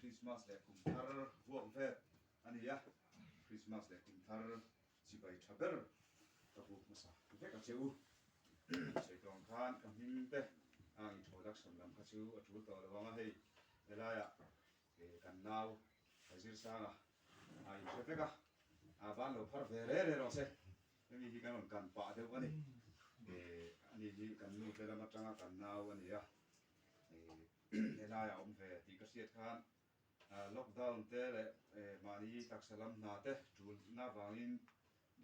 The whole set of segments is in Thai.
Christmas le kum thar vuông ve ani ya Christmas le kum thar chi bai thaber ka bu masa ve ka cheu sei tong khan ka hing te ang introduction lam ka chu a thu to lawanga hei elaya e kan naw azir sanga ai se ka a ban lo phar ve re ro se ni hi kan pa de ani e ani hi kan nu te lama tanga kan naw ani ya e elaya om ve ti ka siat khan lockdown te le mani taksalam na te tul na wangin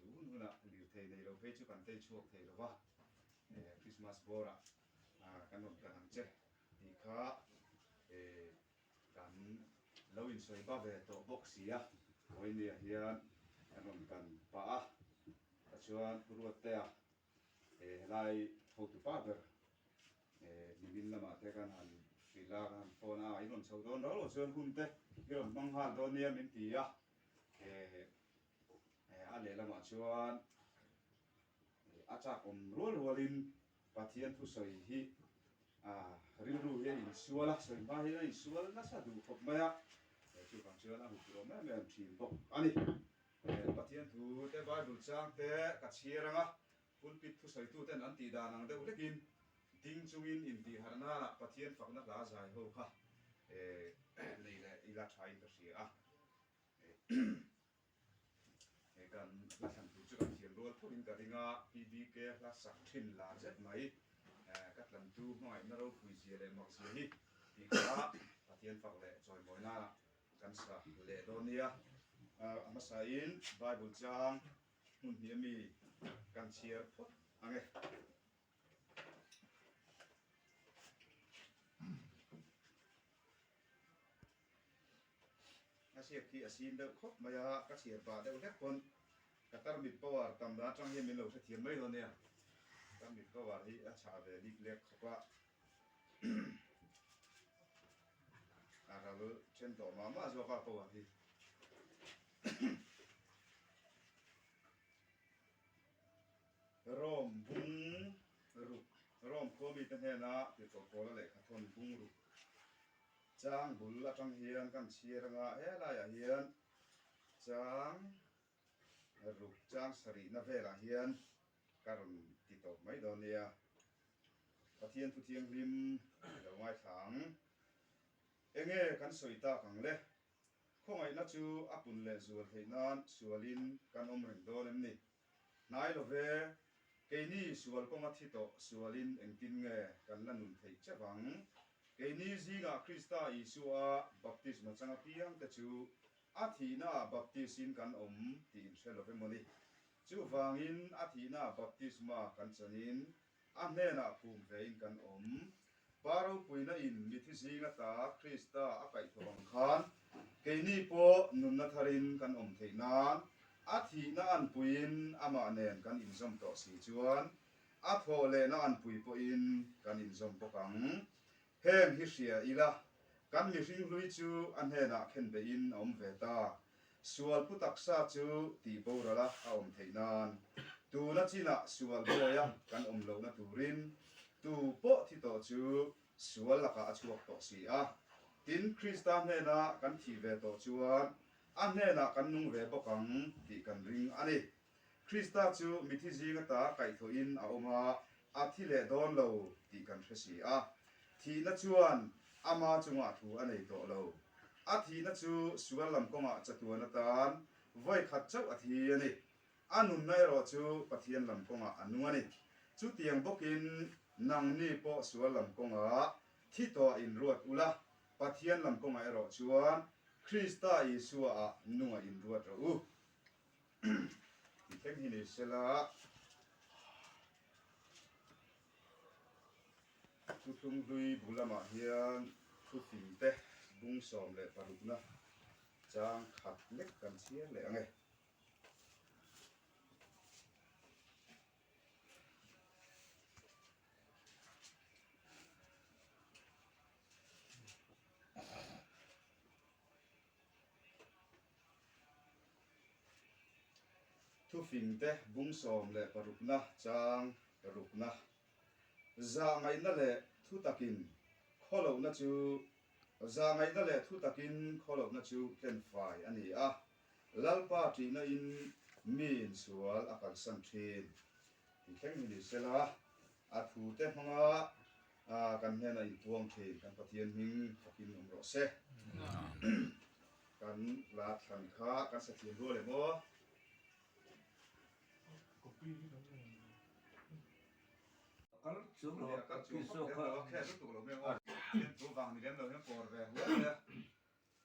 du nuna lir thei nei ro pe chu kan te chuak thei ro wa Christmas bora kan non kan ang che ti kha kan lo in soi ba ve to boxia oi ni hian kan non kan pa a chuan ruat te lai photo pa ber ni min lama te kan han sila kan phone a inon chho don ro chuan hun te iron mang hal don nia min ti a a le lama chuan a chak om rualin pathian thu soi hi ril ru he in suala soi ma hi in sual na sa du khop maya chu kan chuan a hu pro me me thim bok ani pathian thu te bible chang te ka chiranga pulpit thu soi tu ten an ti da nang de ulekin ding chungin in ti harna pathian fakna la zai ho kha nei le ila thai ka sia kan la san tu chu kan thiam rol thurin ka ringa pbk la sak thin la zet mai kat lam tu mai na ro pui sia le mak sia hi ti ka pathian fak le choi moi na kan sa le donia ama sa in bible chang mun hi mi kan chiar phot ange asia ki asin de khop maya ka chiar ba de lek kon katar mit power tam da chang hi min lo sa thiam mai donia tam mit power hi a cha ve lik lek khopa aralu chen to ma zo ka power hi rom bung ru rom ko mi ten hena ti to ko le kha thon bung ru chang bul la tang hian kan chiranga he la ya hian chang ru chang sari na vela hian karon ti to mai do nia pathian thu thiang lim lo ngai thang enge kan soita kang le khongai na chu apun le zual theinan sualin kan om reng do nem ni nai lo ve keini sual konga thito sualin engtin nge kan la nun thei chawang keini zinga krista isua baptisma changa piang ta chu athina baptisin kan om ti in selo ve moni chu wangin athina baptisma kan chanin amnena phum vein kan om paro puina in mithi zinga ta krista akai thawang khan keini po nunna tharin kan om theinan athina an puin ama nen kan in zom to si chuan atho le na an pui po in kan in zom pokang heng hi ria ila kan mi ring lui chu an hena khen be in om ve ta sual putak sa chu ti borala a om theinan tu na china sual boya kan om lo na turin tu po thi to chu sual laka achuak to si a tin krista hena kan thi ve to chuan an hena kan nung ve pokang ti kan ring ani krista chu mithi zinga ta kai tho in a oma a thi le don lo ti kan thesi a thi na chuan ama chunga thu anei to lo a thi na chu sual lam konga chatuana tan voi khat chau a thi ani anun nai ro chu pathian lam konga anungani chu tiang bokin nang ni po sual lam konga thi to in ruat ula pathian lam konga ero chuan krista isua a nunga in ruat ro u theng hi ni sela tu tung lui bulama hian thu fin te bung som le parukna chang khat lek kan chiar le ange thu fin te bung som le parukna chang parukna za ngai na le thu takin kholo na chu za ngai na le thu takin kholop na chu ten fai ani a lalpa ti na in min sual akal san thin ti thleng ni sela a thu te hmanga kan hena in tuang thin kan pathian hing takin ro se kan la than kha kan sa thin ro le mo Kalau suruh kan chu kisah ka kau khe tu lo me o chu wang ni lem lo he por ve hu le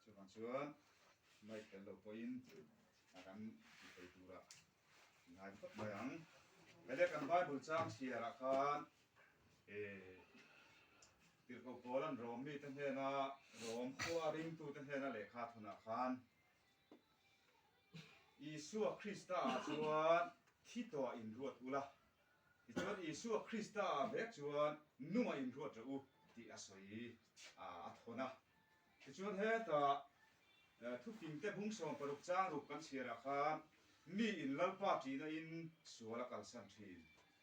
chu kan chuan mai tel lo point akanไปดูละงานก็มาอย่างไม่ได้กันบ้านบุญสร้างเสียละกันติดกับโบราณโรมมีตั้งแต่น่ะโรมขั้วริงตูตั้งแต่น่ะเลขาธนาคารอีสัวคริสต์ชวนที่ตัวอินรวดอุละที่ชวนอีสัวคริสต์เบกชวนนุ่มอินรวดจะอุที่อาศัยอัฐนะที่ชวนเฮตทุกสิ่งที่บุ้งส่งปลุกจ้างรูปกันเสียละกันมีอินลัลปาจีน่ะอินสัวละกันสันที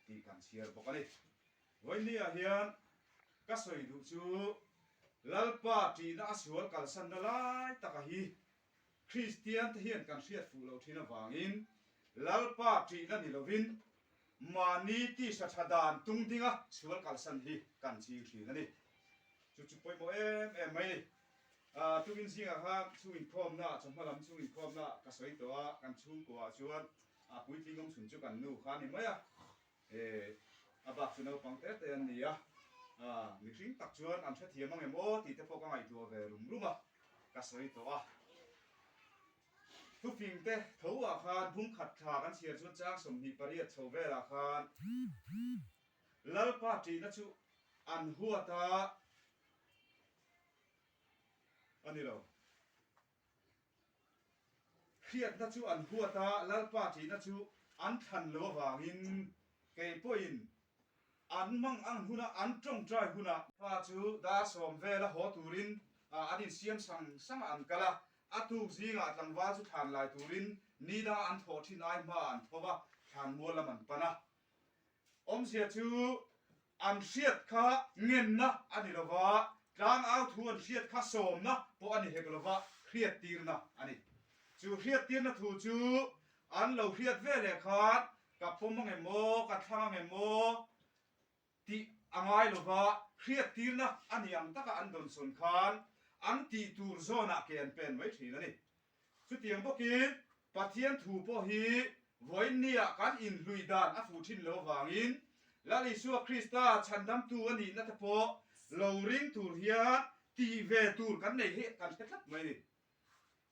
ที่กันเสียบอกกันนี่วันนี้เฮียนก็สวยดูจูลัลปาจีน่ะสัวละกันสันละลายตะกะฮีคริสเตียนที่เฮียนกันเสียฟูเราที่น่ะวางอินลัลปาจีน่ะนี่เราวินมานีที่สัชดานตุงดิ้งอ่ะสัวละกันสันฮีกันจีทีนั่นนี่จุดๆไปโมไม่ทุกอินสิ่งอะครับช่วยพร้อมนะจำพลังช่วยพร้อมนะกระสวยตัวกันชูกว่าชวนปุ้ยทิ้งงสุนจุกันนู่ข้านี่ไหมบักชนเอาปังเตะอันนี้มีสิ่งตักชวนอันเชื่อมั่งเอ็มโอที่จะพกกันไอตัวเวรุ่มกระสวยตัวทุกสิ่งเตะทั่วอาคารพุ่งขัดขากันเชียร์ชวนจ้างสมหีปริยัติโชเวลอาคารแล้วป้าจีนั่นชูอันหัวตาอันนี้เราเครียดนัชูอันหัวตาแล้วป้าจีนัชูอันทันโลวางินเกยป่อินอันมั่งอันหุนะอันจงใจหุนะป้าจูดาสมเวลหัวตูรินอันนี้เสียงสังอันกะละอัตุกziงอัดลังวาจุทานลายตูรินนี่ดาอันโทที่นายมาอันเพราะว่าทานมัวละมันปะนะเสียจูอันเสียดข้าเงินนะอันนี้เราว่าจางเอาทวนเสียดข้าสมนะเพราะอันนี้เฮกลว่าเครียดตีนนะอันนี้จูเครียดตีนนะถูจูอันเราเครียดเวเลยขาดกับพมมังเอโมกับทางมังเอโมที่อ่างไงหรือว่าเครียดตีนนะอันนี้อันตะกอันโดนส่วนขานอันที่ตูร์โซน่ะเกณฑ์เป็นไว้ทีนั่นนี่สุดที่ยังพวกกินปะเทียนถูพอฮีไว้เนี่ยการอินลุยดานอัฟูทินโลวางอินและลิสัวคริสต์ฉันดำตัวนี่นัทพอเราริงตูร์เฮียตีเวตูร์กันในเหตุการณ์ทัดไม่ดิ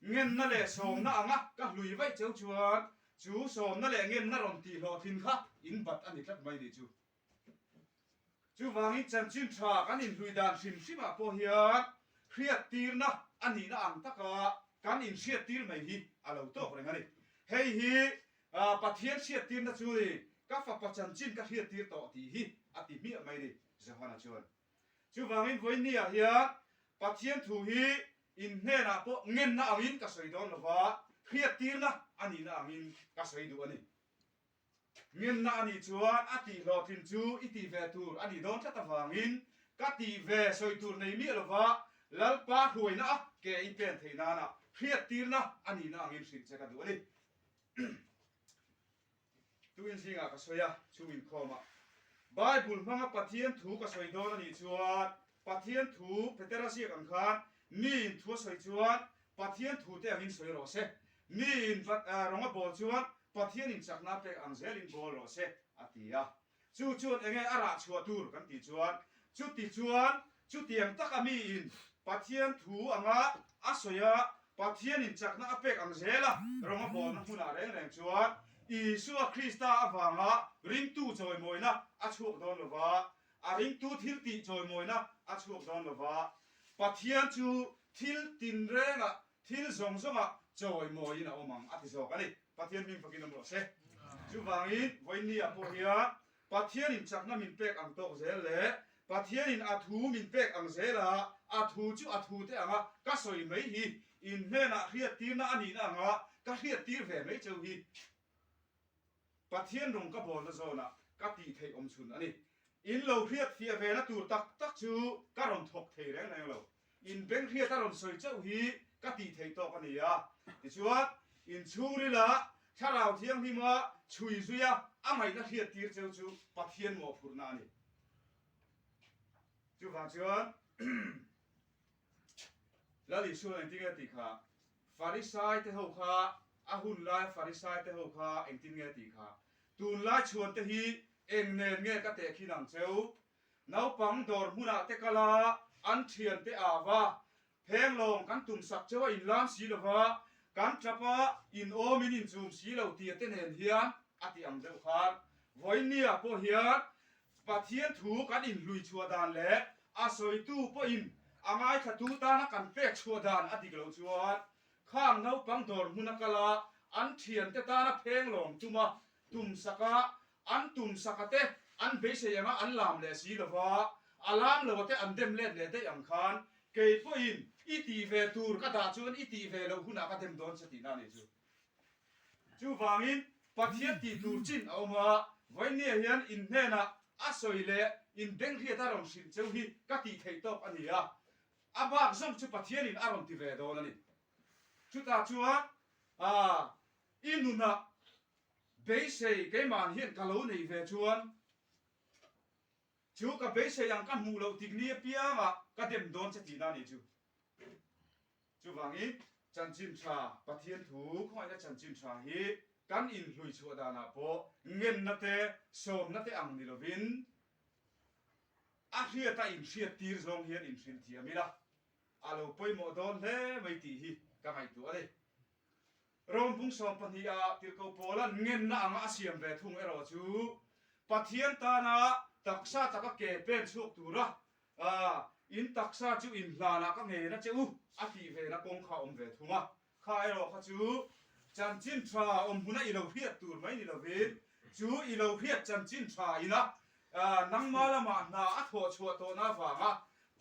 เงินนั่นแหละสมน่ะอ่ะก็ลุยไว้เจ้าชวนจูสมนั่นแหละเงินนั่นรอนตีหลอทินค่ะอินบัดอันนี้ทัดไม่ดิจูวางอินจันจินชากันอินลุยดานสิมสิมาพอเฮียเครียดตีร์นะอันนี้นะอันตะกะกันอินเชียตีร์ไม่ฮีอะไรตัวคนงั้นนี่เฮ้ยฮีปะเทียนเชียตีร์นะจูดิก็ฝักประจันจินก็เชียตีร์ต่อตีฮีอติมีไม่ดิจะพานะชวนจูวางอินวันนี้เฮียปะเทียนถูฮีอินเน่นะพวกเงินนะอังอินก็สวยดอนละว่าเครียดตีร์นะอันนี้นะอังอินก็สวยดูอันนี้เงินนะอันนี้ชวนอติหลอทินจูอิติเวตูร์อันนี้ดอนชัตวางอินก็ตีเวสวยตูร์ในมีละว่าแล้วป้าถวยนะแกอีเป็นเทนานะเครียดตีร์นะอันนี้นะอังอินสิจะกันดูอันนี้ตัวอินสิงห์ก็สวยชูอินคอมาไบเบิลมังปะเทียนถูก็สวยดอนอันนี้ชวนปะเทียนถูเพเตราเซียกันขานนี่ทัวสวยชวนปะเทียนถูแต่อังอินสวยรอเซนี่รองบอลชวนปะเทียนอินจากนับเป็นอังเซลินบอลรอเซอติยาชูชวนเองไงอาราชัวตูร์กันติชวนชูติชวนชูเตียงตะกามีอินปะเทียนถูอ่างอาสวยปะเทียนอินจากนับเป็นอังเซล่ะรองบอลนั่งหุ่นอะไรแรงชวนอีสัวคริสต์อาฟังริงตู้จอยมวยนะอาชัวโดนหรือว่าริงตู้ทิลติจอยมวยนะอาชัวโดนหรือว่าปะเทียนชูทิลตินเรงทิลซงจอยมวยนะโอมังอธิโซกันนี่ปะเทียนมิงฟักินน้ำรสเซจูวางอินวันนี้พอเฮียปะเทียนอินจากนับมินเป็กอังโตเซเลปะเทียนอินอาทูมินเป็กอังเซล่ะอาทูจูอาทูเตอ่ะก็สวยไม่ฮีอินเฮน่ะเรียดตีนอันนี้นะก็เรียดตีเวไม่เจ้าฮีปะเทียนรงก็บอกแล้วโซนะก็ตีเทอมชุนอันนี้อินเราเรียดเฟียเวนะตูตักจูก็รงถกเทแรงเรา in beng hria ta ron soi chau hi ka ti thei to ka ni a ti chuan in chung ri la tharau thiang hi ma chui zuya amai na hria tir cheu chu pathian mo phurna ni chu wang chuan lali suan eng tinga ti kha farisai te ho kha ahun lai farisai te ho kha eng tinga ti kha tun lai chuan te hi eng nen nge ka te khi nang cheu nau pang dor huna te kala an thian te awa pheng long kan tum sak chewa in lam si lova kan trapa in o min in zum si lo ti te nen hian ati ang deuh khan voinia po hian pathian thu kan in lui chua dan le a soi tu po in angai khatu ta na kan pek chua dan ati lo chuan khang nau pang dor huna kala an thian te ta na pheng long tuma tum saka an tum sakate an be se yanga an lam le si lova alam lo te an dem let le te ang khan ke po in iti ve tur ka da chuan iti ve lo huna ka dem don sati na ni chu wangin pathian ti tur chin awma voinia hian in hena asoi le in beng hria ta ron sin cheu hi ka ti thei top ani a abak zom chu pathian in aron ti ve don ani chu ta chuan inuna be se ke man hian ka lo nei ve chuan chu ka be se yang kan mu lo tik ni pia ma ka dem don sati na ni chu wangin chan chin tha pathian thu khoi na chan chin tha hi kan in hlui chu da na po ngen na te som na te ang ni lovin a hria ta in hria tir zong hian in hrin thia mi la alo poi mo don le mai ti hi ka ngai tu ale rom pung som pani a tir ko pola ngen na anga asiam ve thung ero chu pathian ta na taksa taka ke pen chuk tu ra in taksa chu in hlana ka nge na chu ati ve na kong kha om ve thunga kha ero kha chu chan chin tha om huna ilo hiat tur mai ni lovin chu ilo hiat chan chin tha ina nang mala ma na a tho chua to na wanga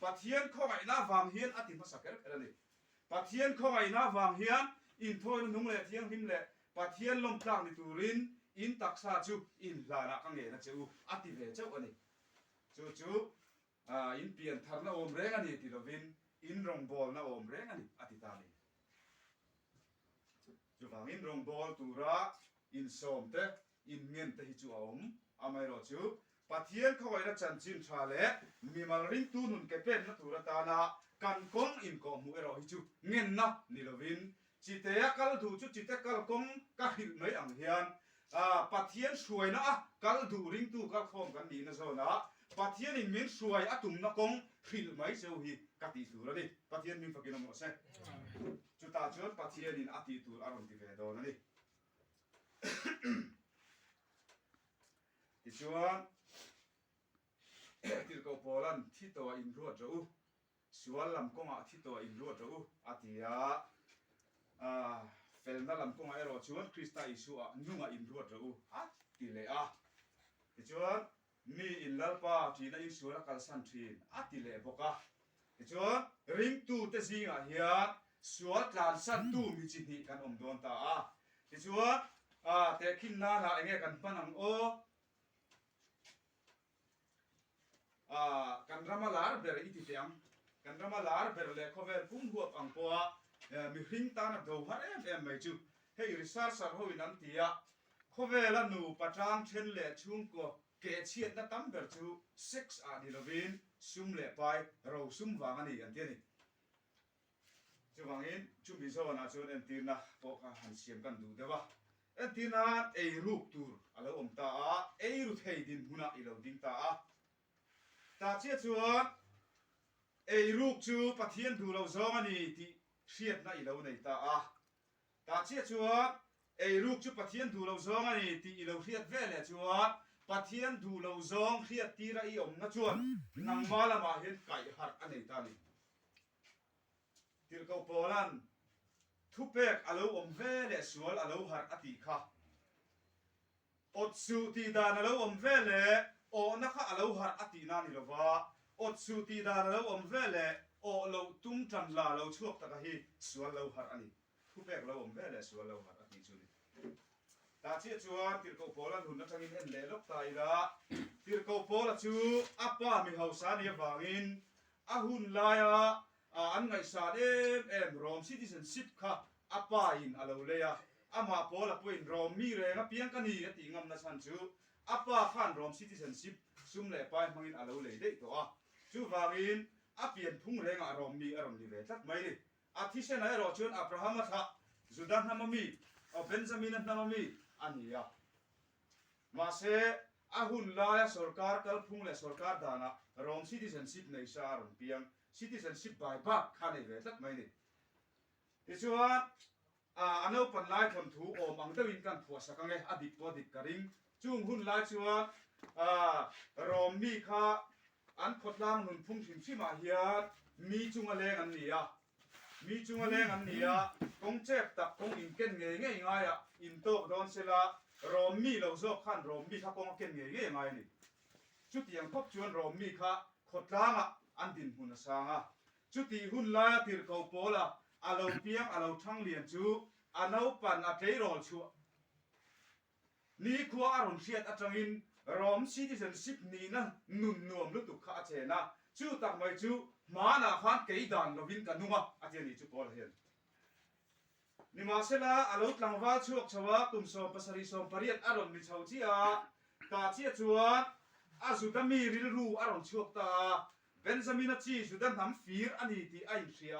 pathian khongai na wang hian ati ma saker ani pathian khongai na wang hian in thoi nung le thiang him le pathian lom tlang ni turin in taksa chu in hlana ka nge na chu ati ve chau ani chu in pian thar na om reng ani ti lovin in rong bol na om reng ani ati ta ni chu wang in rong bol tura in som te in ngen te hi chu om amai ro chu pathian khoi na chan chin tha le mi mal ring tu nun ke pen na tura ta na kan kong in ko mu ero hi chu ngen na ni lovin chi te kal du chu chi te kal kong ka hil mai ang hian pathian suai na kal du ring tu kal khom kan ni na zo na pathian in min suai atum na kong hil mai seu hi ka ti tu ra ni pathian min fakin mo se chu ta chu pathian in ati tu aron ti ve do na ni ti chuan tir ko polan thi to in ruat ro sual lam konga thi to in ruat ro atia felna lam konga ero chuan krista isu a nunga in ruat ro ti le ti chuan mi in lalpa thi na in sura kal san thin ti le boka ti chuan ring tu te zinga hian sual tlan san tu mi chi ni kan om don ta ti chuan te khin na na enge kan panang o kan ramalar ber iti tiang kan ramalar ber le khover pum huap ang poa mi hring ta na do har em mai chu hei research sar ho in an tia khovela nu patang then le chung ko ke chiat na tam ber chu 6 ni lovin sum le pai ro sum wang ani an tiani chu wangin chu mi zo na chu en tir na po ka han siam kan du dewa en tina ei ruk tur alo om ta ei ru thei din huna ilo ding ta ta chia chuan ei ruk chu pathian du lo zong ani ti hriat na ilo nei ta ta chia chuan ei ruk chu pathian du lo zong ani ti ilo hriat ve le chuan pathian du lo zong hriat tira i om na chuan nang mala ma hian kai har anei ta ni tir ko polan thupek alo om ve le sual alo har ati kha otsu ti dan alo om ve le o na kha alo har ati na ni lova otsu ti dan alo om ve le o lo tum tan la lo chuak ta hi sual lo har ani thupek lo om ve le sual lo har ati chu ni ta chi chuan tir ko polan hun na thangin en le lok tai la tir ko pola chu apa mi hausa ni wangin a hun la ya อันไงสาเอ็มรอมซิติเซนชิพค่ะอาปาอินอาลูเลยอามาพอละปุ่นรอมมีเรงเพียงกันนี่ติงามนัสันจูอาปาขันรอมซิติเซนชิพซุ่มเล่ไปมังอินอาลูเลยได้ตัวจูวากินอาเปลี่ยนทุ่งเรงอารมณ์มีอารมณ์ดีเลยทักไม่ดิอาทิเช่นไหนรอชวนอับราฮัมมาจูดานนามามีเอาเบนจามินนามามีอันนี้มาเสอาหุ่นลายสุรการกัลพุ่งเลสุรการดานะรอมซิติเซนชิพในชาร์มเพียงcitizenship by back ขันเอเวทักไม่นี่ที่ชัวอันนั้นปันไล่คนถูอมังเตวินกันผัวสักไงอดีตพอดิกริงจุงหุ่นไล่ชัวรอมมีค่ะอันพดล่างหนุนพุ่งถึงที่มาเฮียมีจุงอะไรอันนี้มีจุงอะไรอันนี้กงเจ็บตักกงอินเก่งเงี้ยง่ายอินโตโดนเสละรอมมีเราชอบขันรอมมีค่ะกงเก่งเงี้ยง่ายนี่ชุดยังพบชวนรอมมีค่ะพดล่างอันดินหุ่นสางจุดที่หุ่นลายติดเขาโปล่ะอาเราเพียงอาเราทั้งเลียนจูอาเราปั่นอาเทรอลชัวนี่ขัวอารมณ์เชียดอาจังอินรอมซิติเซนชิพนี่นะนุ่นนวมลุตุกข้าเชนะจูตักไม่จูมาหน้าขันเกยดันเราวินกันนุ่มอาเจนี่จูโปลเห็นนี่มาเสละอาเราตั้งว่าชัวชัวกุมสมปัสริสมปริยัตอารมณ์มิชาวจีอาตาเชียชัวอาสุดมีริลรูอารมณ์ชัวตาเบนจามินชีสุดนั้นนำฟีร์อันนี้ที่ไอเสีย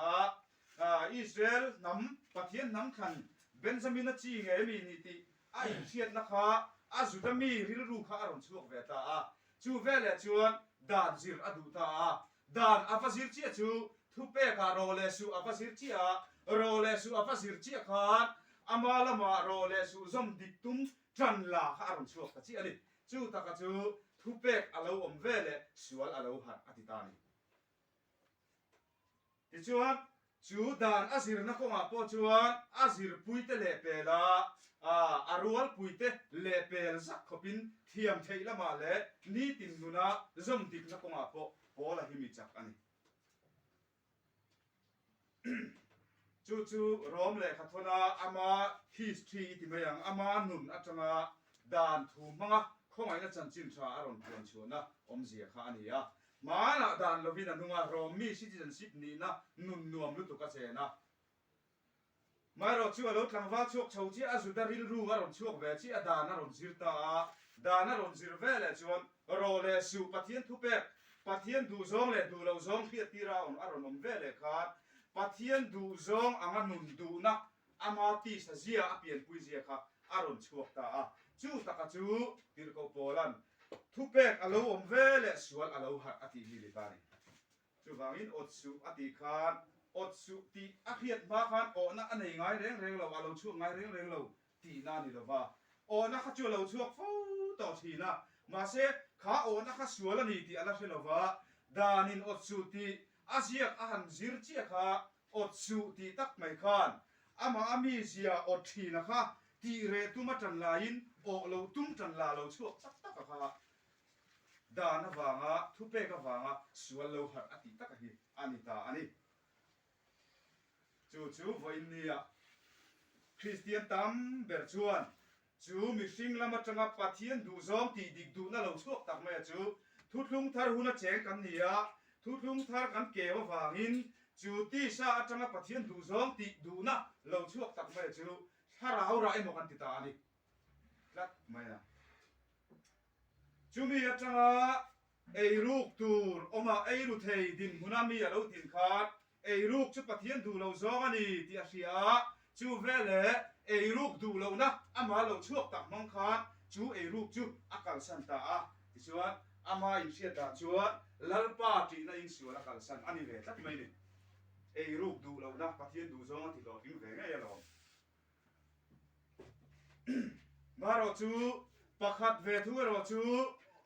อิสราเอลนำประเทศนำขันเบนจามินชีไงมีนี่ที่ไอเสียนะคะอาสุดมีริลรูข้าอารมณ์ชัวเวตาจูเวลชวนดานซิร์อดูตาดานอัฟซิร์เชียจูทุเปกาโรเลสูอัฟซิร์เชียโรเลสูอัฟซิร์เชียขันอามาลมาโรเลสูซอมดิตุมจันลาข้าอารมณ์ชัวกันที่อันนี้จูตากจูทุเปกอาลูอมเวลสวลอาลูหัดอธิตานีที่ชวนจูดานอาศิรนักมาปชวนอาศิรปุยเตเลเปลาอารวลปุยเตเลเปลสักขบินเทียมเทละมาเลนี่ตินนุนะจมดิกนักมาปโอละหิมิจักอันนี้จูรอมเลขัดทนาอามา history ที่ไม่ยังอามาหนุนอัจฉริยะดานถูมังะข้อหมายนั้นจันจินชาอารมณ์ควรชวนนะอมเสียข้านี่มาหน้าด่านเราวินานุงารอมีซิติเซนชิพนี่นะนุ่นนวมลุตุกเสนะมาเราชัวรถลังว่าชกชาวที่อาสุดาริลรูอารมณ์ชกเวชีดานารมณ์ซิรตาดานารมณ์ซิรเวลชวนรอเลสูปะเทียนทุเปกปะเทียนดูซองเลดูเราซองเพียตีราอารมณ์เวลขาดปะเทียนดูซองอังนุนดูนะอามาตีสเสียอเปลี่ยนปุยเสียค่ะอารมณ์ชกตาจูตะกจูติรโกโปลันทุเปกอาลูอมเวลสวลอาลูหัดอติฮิลิตานีจูบางอินอดสุอติคานอดสุติอาเขียดมาคานโอนะอันไหนไงเร่งเราอาลูช่วงไงเร่งเราตีนานี่เราว่าโอนะข้าจูเราช่วงฟูต่อทีนะมาเสข้าโอนะข้าสวลนี่ตีอะไรเช่นเราว่าดานินอดสุติอาเซียอาหันซิรเจียข้าอดสุติตักไม่คานอามาอามีเสียอดทีนะคะตีเรตุมาจันลายินโอเราตุ้มจันลาเราช่วงสักตักค่ะดานวางะทุเปกวางะสวลเราหัดอติตักฮีอานิตาอันนี้จูวันนี้คริสเตียนตัมเบอร์ชวนจูมิสิงลามาจังปัทเทียนดูซองตีดิกดูน่าเราช่วงตักไม่จูทุกลุงทารุณเจกันนี่ทุกลุงทากันเกี่ยววางินจูตีชาจังปัทเทียนดูซองตีดูน่าเราช่วงตักไม่จูถ้าเราเราเอ็มกันติดตาอันนี้รักไม่นะจูมีอาจารย์ไอรูกตูร์อมาไอรูเทยดินมุนามีเราดินขาดไอรูกชุดปะเทียนดูเราซ้อกันนี่ที่อาเซียจูเวลไอรูกดูเรานะอามาเราช่วงตักมังขาดจูไอรูกจูอากาศสันตาที่ชวนอามาอินเชียตาชวนลัลปาจีน่าอินชวนอากาศสันอันนี้เวทักไม่เนี่ยไอรูกดูเรานะปะเทียนดูซ้อกันที่เราทิ้งเวงไงเรามาเราจูประคัดเวทุเราจู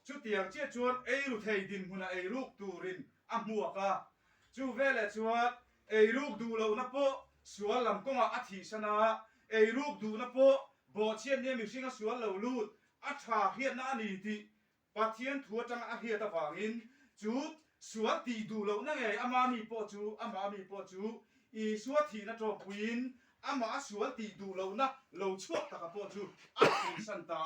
ชุดเตียงเชี่ยชวนไอรูเทยดินหุ่นไอรูกตูรินอัมมัวกะจูเวลชวนไอรูกดูเรานับโปสวนลำกงอาทิชนะไอรูกดูนับโปบ่เชียนเนี่ยมีสิ่งสวนเราลูดอัฐาเฮียนานีติปะเทียนทัวจังอาเฮียตะฝังอินจูสวนตีดูเรานั่งไงอามามีโปจูอามามีโปจูอีสวนทีนัทโจปุยนอามาสวนตีดูเรานะเราช่วงตะกะโปจูอัฐิสันตา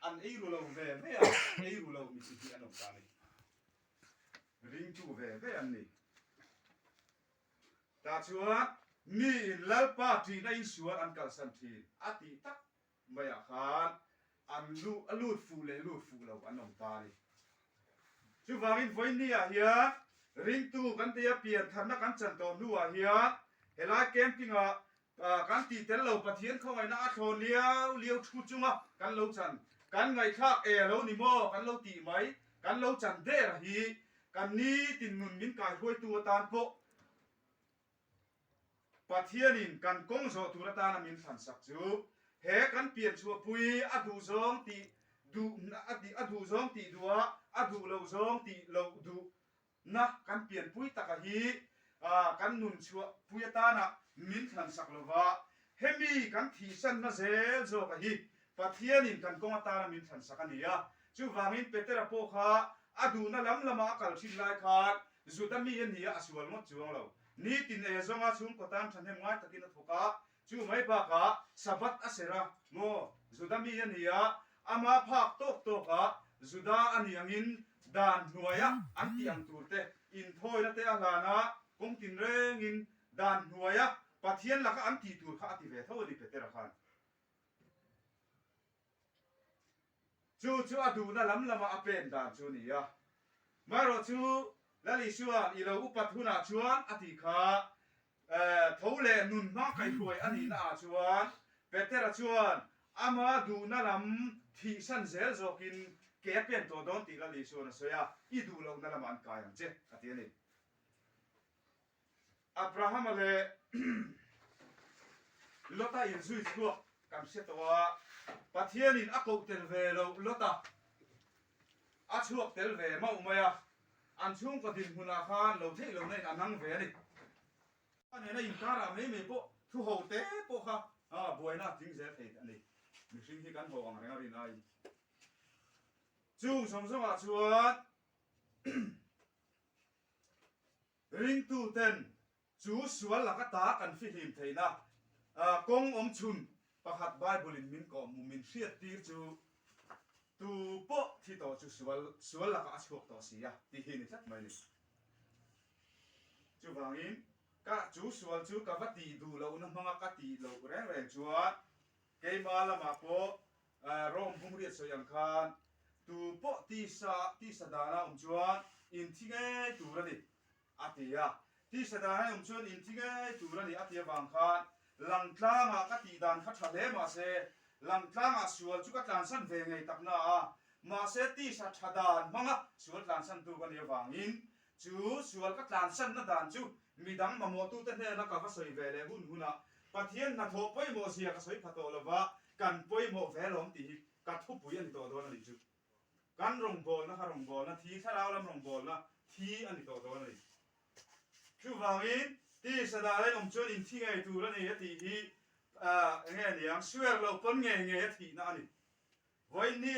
อันไอรูเราเวเวอไอรูเรามีสิ่งที่อันนั้นกันริงจูเวเวอันนี้ ตาชัวมีแล้วป้าทีในสวนอันกัลสันทีอติตักไม่อาคารอันลูดฟูเลยลูดฟูเราอันนองตาดิจู่วางินไฟนี่อ่ะเฮียริงตู้กันเตียเปลี่ยนทันนักกันจันตอนดูอ่ะเฮียเฮลาเกมปิ้งอ่ะกันตีเตลเราปะเทียนเข้าไว้หน้าโทเลี้ยวชุดจุงอ่ะกันเราจันกันไงข้าเรานิโมกันเราตีไหมกันเราจันเดรฮีกันนี้ตินนุนมินกายห้วยตัวตานโปปะเทียนินกันกงโซตุรตานามินสันสักจูเฮกันเปลี่ยนชัวปุยอดูซองตีดูอดูซองตีดัวอดูเราซองตีเราดูนะกันเปลี่ยนปุยตะกะฮีกันนุนชัวปุยตานะมินสันสักลวะเฮมีกันทีสันนะเซลโซกะฮีปะเทียนินกันกงตานามินสันสักนี่ยจูวามินเปเตระโปคาอดูนะลำละมากัลชินไลคาร์จุดมีเอ็นเฮียอสวลมดจวงเรานี่ตินเอซงอาชุมก็ตามฉันเห็นง่ายตะกินทุกะจูไม่ปากะสับัดอาเสระโง่จุดมีเอ็นเฮียอามาพักโตกะจุดาอันยังอินดานหน่วยอันที่ยังตูเตอินทอยนั่นเตอาลานะคงตินเร่งอินดานหน่วยปัทเทียนละก็อันที่ตูข้าที่เวทเอาดิเปเตระคันจูอดูนะลำละมาอเป็นดานจูนี่มารอจูแล้วลิชัวอีเราอุปถุนาชวนอธิคาทูเลนุนมาไก่รวยอันนี้น่าชวนเปเตระชวนอามาดูนะลำที่สันเซลโซกินเก็บเป็นตัวดอนตีแล้วลิชัวนะสวยอีดูเรานะลำอันกายังเจ๊อธินี่อับราฮัมมาเลยลอตาอินซุยชัวกันเสตัวปัทเทียนินอักอุเตลเวโลลอตาอัชวกเตลเวมาอุมา อันช่วงกระดิ่งหุ่นอาคารเราเที่ยวในอันนั่งเวนี่อันนี้นะอินคาราไม่มีปุ๊ทุหัวเตะปุ๊ค่ะบวยน่าจริงเสียเถิดอันนี้มีสิ่งที่กันหัวอันนี้อะไรนะจู่สมว่าชวนริงตู้เต้นจู่สวนหลักตากันฟิลิมเทนะกงอมชุนประหัดใบบุลินมินก็มุมินเสียตีจู่ตูโปที่ต่อจู่สวนหลักอาชวกต่อเสียที่เห็นชัดไหมนี่จู่บางอินก็จู่สวนจู่กับวัดตีดูเราอุณหภูมิก็ตีเราแรงจวดเกมาละมาโปร่มพุ่งเรียดสยังคานตูโปที่สดานะจวดอินที่ไงตูระนี่อาทิยาที่สดานะจวดอินที่ไงตูระนี่อาทิยาบางคานหลังกลางก็ตีดานขัดทะเลมาเสลำกลางสวนจุกตานสันเวงไงตักนามาเสตีสัตดานมังสวนตานสันตูกันเยวางอินจูสวนก็ตานสันนัดานจูมีดังมาโมตุเตเนนักก็สวยเวเลหุนปัทเทียนนัทโปยโมเสียก็สวยพัตโตลวะกันปยโมเวลอมตีกัดทุบปุยอันตัวโดนนี่จูกันรงบอลนะฮะรงบอลนะทีถ้าเราลำรงบอลนะทีอันตัวโดนนี่จูวางอินที่สดาเลยอมชวนอินที่ไงตูแล้วนี่ตีฮีเงี้ยเนี่ยช่วยเราพ้นเงี้ยที่นั่นนี่วันนี้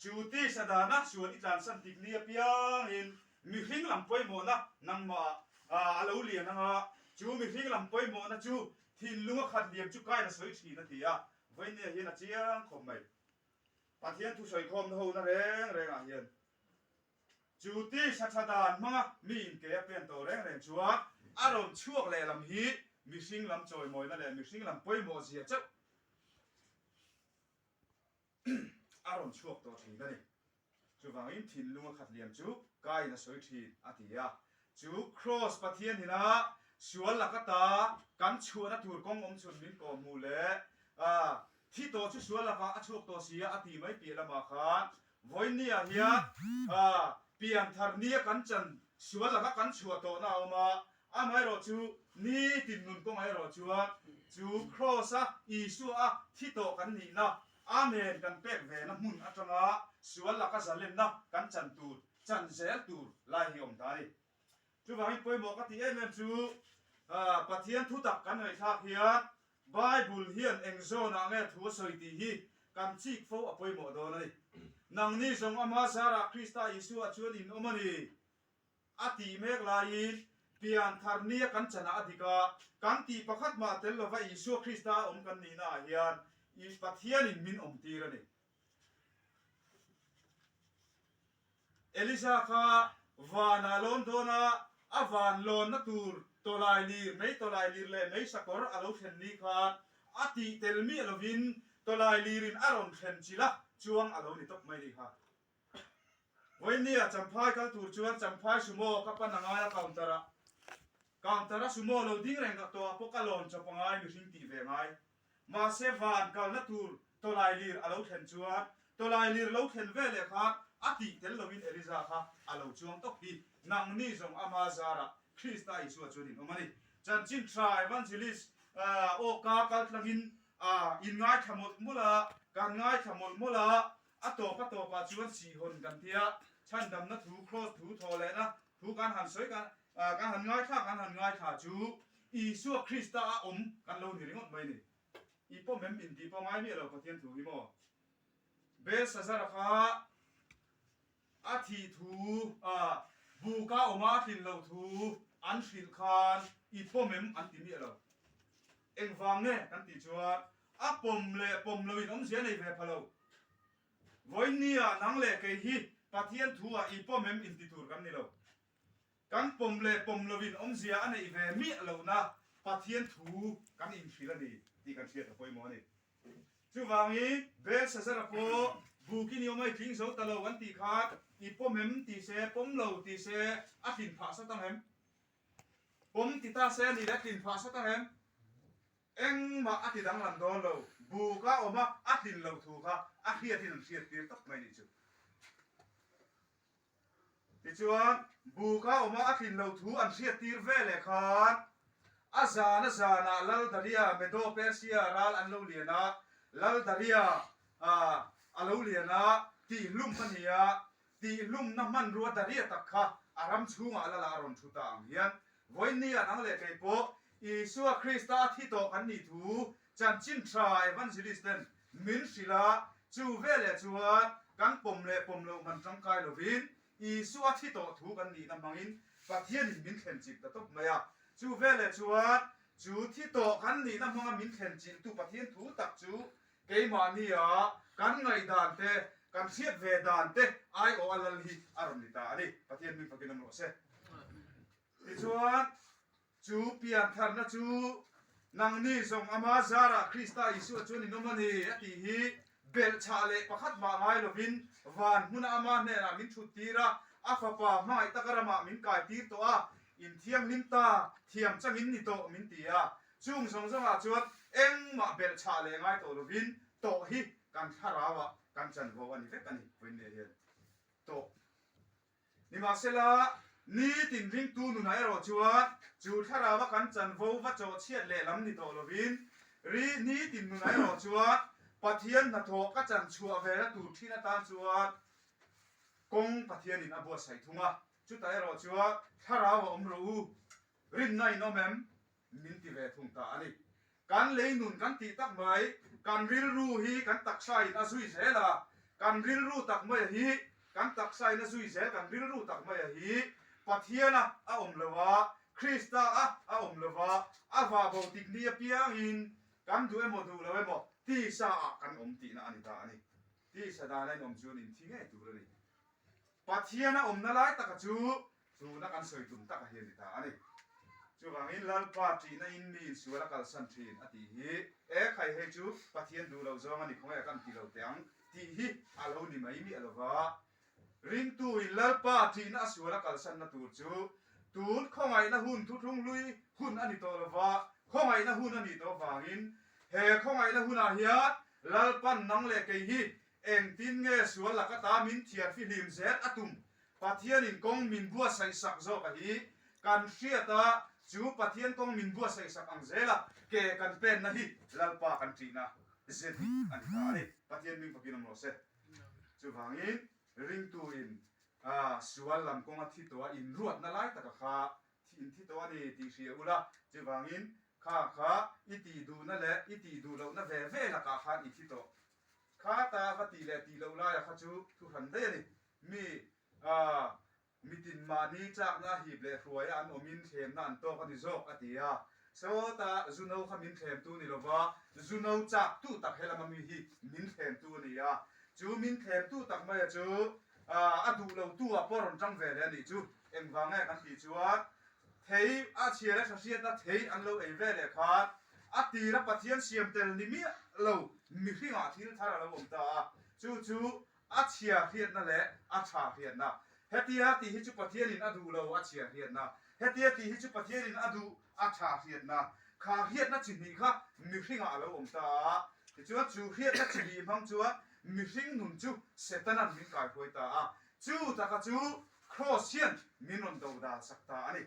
จูที่สดานะส่วนอีกการสันติเนี่ยเพียงอินมีหิ้งลำปอยโมนะนังมาอาลูเลียนะฮะจูมีหิ้งลำปอยโมนะจูที่ลุงขัดเลี้ยงจูใกล้นะสวยที่นั่นที่วันนี้เห็นนะเจียงคมไหมปัทเทียนทุสวยคมนะฮูนะแรงอ่ะเห็นจูที่ชัดดานมั้งมีอินเกย์เป็นตัวแรงชัวอารมณ์ชั่วเลยลำฮีมีสิ่งลำจอยมอยนั่นแหละมีสิ่งลำป่วยมอเสียเจ้าอารมณ์ชั่วตัวทีนั่นเองจู่ฟังอินทินลุงขัดเลี้ยงจู่กายน่ะสวยทีอาทิยาจู่ครอสปะเทียนนี่นะชวนหลักตากันชวนนะถูกกงอมชวนมินกอมูเล่ที่ตัวจู่ชวนหลักอาชั่วตัวเสียอาทิไม่เปลี่ยนละมาขันวันนี้เฮียเปลี่ยนทางนี้กันจันชวนหลักกันชวนตัวน่าเอามาไม่รอจู่นี่ติดนุนก็ไม่รอจวดจู่ครอสอีสัวที่โตกันนี่นะอาเมนกันเป็กเวนะมุนอัตงะสวนละก็จะเล่นนะกันจันตูจันเซลตูลายหิอมตายจู่ว่าให้ไปบอกกันที่เอ็มจู่ปะเทียนทุตักกันในทากเฮียไบเบิลเฮียนเอ็งโซนังเอทัวสวยตีฮีกันชีกโฟอไปหมดโดนเลยนังนี่ทรงอามาสาระคริสต์อิสุอาชวนอินอมันนี่อาติเมกลายินเปียนทาร์เนียกันชนะอธิกากันตีประคัดมาเตลว่าอิสุคริสต์อมกันนี่นะเฮียนอีปัทเทียนินมินอมตีระนี่เอลิซาคาวานาลอนโดนาอาวานลอนนัตูร์โต ตัวลายลีไม่ตัวลายลีเลยไม่สกอร์อาลูเทนลีขาดอาทิเตลมีอาลูวินตัวลายลีรินอารอนเทนจิละจวงอาลูนี่ตบไม่ดีค่ะวันนี้จำพายกันตูจวนจำพายสุโมกับปนังไงกังตระสุโมเราดิ้งแรงกับตัวพวกกะลอนจะปังไงมีสิ่งตีเวงไงมาเซฟานกันนัตูตัวลายลีอาลูเทนจวนตัวลายลีอาลูเทนเวเลยค่ะอาทิเตลลวินเอริซาค่ะอาลูจวงตบปีนังนี่จงอามาซาระคริสต์อิสุอาจุดินอมันนี่จันจินทรายวันซิลิสโอกาคัลลักินอินง่ายขมดมุละการง่ายขมดมุละอัตโตปัตโตปัจจุบันสี่คนกันเทียฉันดำนัถูโครสถูทอเลยนะถูการหันสวยกันการหันง่ายข้าการหันง่ายขาจูอิสุคริสต์อมกันเราหนีริงอดไม่นี่อีพ่อแม่บินดีพ่อไม้มีเราปะเทียนถูหิโมเบสซาระคาอาทิถูบูกาออกมาทินเราถูอันฟิลคานอีพ่อแม่อันติมีเราเอ็งฟังเนี่ยกันติจวดอะปมเลยวินอมเสียในเวพเราวันนี้นังเล่เกฮีปะเทียนถูอีพ่อแม่อินติตูร์กันนี่เรากันปมเลยวินอมเสียอันในเวมีเรานะปะเทียนถูกันอินฟิลนี่ที่กันเสียตะโพยมอนี่จู่วางนี้เบสเซอร์โคบูกินิโอไม่ทิ้งโซตะเรากันตีขาดอีพ่อแม่ตีเสปมเราตีเสอะทินผาสตังเห็มผมติดตาเซนี่แหละทินผาสตังเห็มเอ็งมาอะทิดังลันโดนเราบูกาออกมาอะทินเราถูกค่ะอะเฮียทินเสียตีตักไม่ดีจุติจวนบูกาออกมาอะทินเราถูกอันเสียตีเวเลขาดอาซานะลัลดาริยาเมโดเปเซียรัลอันโลเลียนะลัลดาริยาอันโลเลียนะตีลุ่มมันเฮียตีลุ่มน้ำมันรัวดาริยตักค่ะอารมณ์ชูงอะไรละอารมณ์ชูตามเฮียนวันนี้นังเล็กไอ้โปอิสุคริสต์ที่โตกันนี่ถูจันจินทรายวันสิลิสเตนมินศิลาจูเวเลจวดกันปมโลมันจังกายโลวินอิสุที่โตถูกันนี่นำมังอินปะเทียนมินเข็นจิตตะตบมาอะจูเวเลจวดจูที่โตกันนี่นำมังมินเข็นจิตตุปะเทียนถูตักจูเกยมานี่อะกันไงดานเตกันเสียเวดานเตไอโออัลลีอารมณ์นิตาอันนี้ปะเทียนมินปะกินน้ำโลเซติจวดจูเปียนทันนะจูนังนี่ส่งอามาซาระคริสต์อิสุจูนี่นมันนี่อติฮีเบลชาเลปะขัดมาไงลวินวันมุนอามาเนี่ยนะมินชุดตีระอาฟปาไม่ตะกระมามินกายตีตัวอินเทียมนิมตาเทียมจังอินนี่โตมินตีอะจุงส่งอาจวนเอ็งมาเบลชาเลไงโตลวินโตฮีกันทาราวะกันจันโววันนี้เฟกันนี่เวนเดียโตนี่มาเสละนี่ตินริงตูนุนายรอจวดจูทาราวะกันจันโววัจโจเชียดเล่ลำนี่โตลวินรีนี่ตินนุนายรอจวดปะเทียนนัทโตก็จันชัวเวรตูที่นาตาจวดกงปะเทียนอินอบัวใส่ถุงอ่ะจุดไอรอจวดทาราวะอมรูรินนายโนแมมมินติเวทุงตาอันนี้การเลี้ยนุนกันตีตักไม้การริลรูฮีกันตักใส่นาซุยเซล่ะการริลรูตักไม่ฮีกันตักใส่นาซุยเซกันริลรูตักไม่ฮีปะเทียนะอาอมเลวะคริสตาอาอมเลวะอาฟาโบติกเนียเปียงอินกันดูเอโมดูเลวโมที่สากันอมตีนะอันนี้ตาอันนี้ที่สดาเลยอมจูนินที่ไงดูเลยปะเทียนะอมนาไลตักจูนักอันสวยตุนตักเฮียนิตาอันนี้จูวังอินลัลปาจีนะอินมีสวยละกัลสันทีนอติฮีใครให้จูปะเทียนดูเราจองอันนี้คงให้กันตีเราเตียงที่ฮีอาลูนี่ไม่มีอาลูวะริงตูอิลลปาจีน่าสวยละกัลสันนะตูจูตูนข้องไงนะหุ่นทุทุ่งลุยหุ่นอันนี้ตัวละวะข้องไงนะหุ่นอันนี้ตัวฟังอินเฮข้องไงนะหุ่นอาเฮียลัลปันนังเล็กฮีเอ็งตินเงสวยละก็ตามินเทียนฟิลิมเซตอะตุมปะเทียนอินกงมินบัวใส่สักโซกะฮีกันเชียตาจูปะเทียนกงมินบัวใส่สักอังเซละเกกันเป็นนะฮีลัลปากันจีน่าเซตอันนี้ปะเทียนมินปะกินน้ำโลเซจูฟังอินริงตูอินสวนลำกงอาทิตย์ตัวอินรวดนั่นไล่ตะกะขาที่อินที่ตัวนี้ตีเสียอุละจะวางอินข้าอิตีดูนั่นแหละอิตีดูเรานั่นเว่ละกะขาอิที่ตัวข้าตาก็ตีเลยตีเราไล่ข้าจูทุกทันเดนี่มีตินมานี่จากน่าหีบเลยรวยอันอมินเข็มนั่นโตกันที่โจกอติยาโซตาจุนเอาขมินเข็มตัวนี่หรอวะจุนเอาจากตู้ตักเฮลามามีหีมินเข็มตัวนี่อะจูมินเข็มตู้ตักมาจูดูเราตัวปอรอนจังเวรนี่จูเอ็งวางไงกันที่จวดเท thei a chia la thasiat na thei an lo ei ve le khan a ti ra pathian siam tel ni mi lo mi hringa thil thara lo om ta chu a chia hiat na le a tha hiat na hetia ti hi chu pathian in adu lo a chia hiat na hetia ti hi chu pathian in adu a tha hiat na kha hiat na chin ni kha mi hringa lo om ta chu hiat na chin ni phang chu mi hring nun chu setanan min kai phoi ta chu ta ka chu cross hian min on do da sakta ani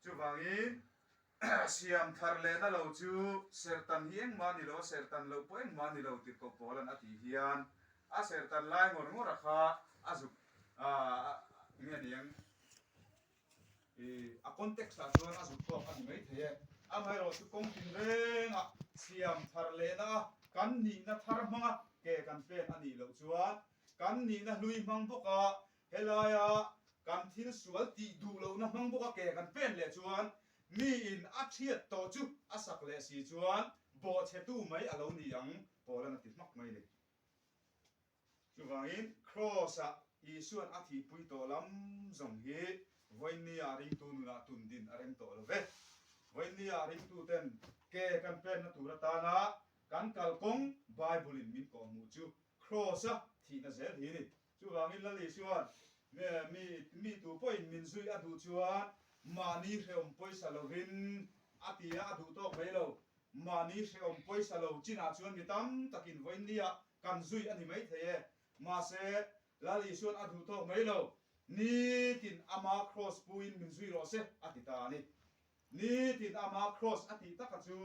chu wangin siam thar le na lo chu sertan hieng ma ni lo sertan lo poeng ma ni lo ti ko polan ati hian a sertan lai ngor ngor kha azu nge niang a context a chuan azu ko ani mai the a mai ro chu kong tin renga siam thar le na kan ni na thar manga ke kan pen ani lo chuan kan ni na hlui mang boka helaya kan thil sual ti du lo na mang boka ke kan pen le chuan mi in a thiat to chu a sak le si chuan bo che tu mai alo ni yang polan ati mak mai ni chu wangin cross a isuan a thi pui to lam zong hi voini a ring tu na tun din a rem to lo ve voini a ring tu ten ke kan pen na tu ra ta na kan kal kong bible in min ko mu chu cross a thi na zel hi ni chu wangin la li chuan mi tu point min zui a du chuan mani hreom poisa lovin atia adu to melo mani hreom poisa lo china chuan mi tam takin voinia kan zui ani mai theye ma se lali chuan adu to melo ni tin ama cross puin min zui ro se atita ni ni tin ama cross ati taka chu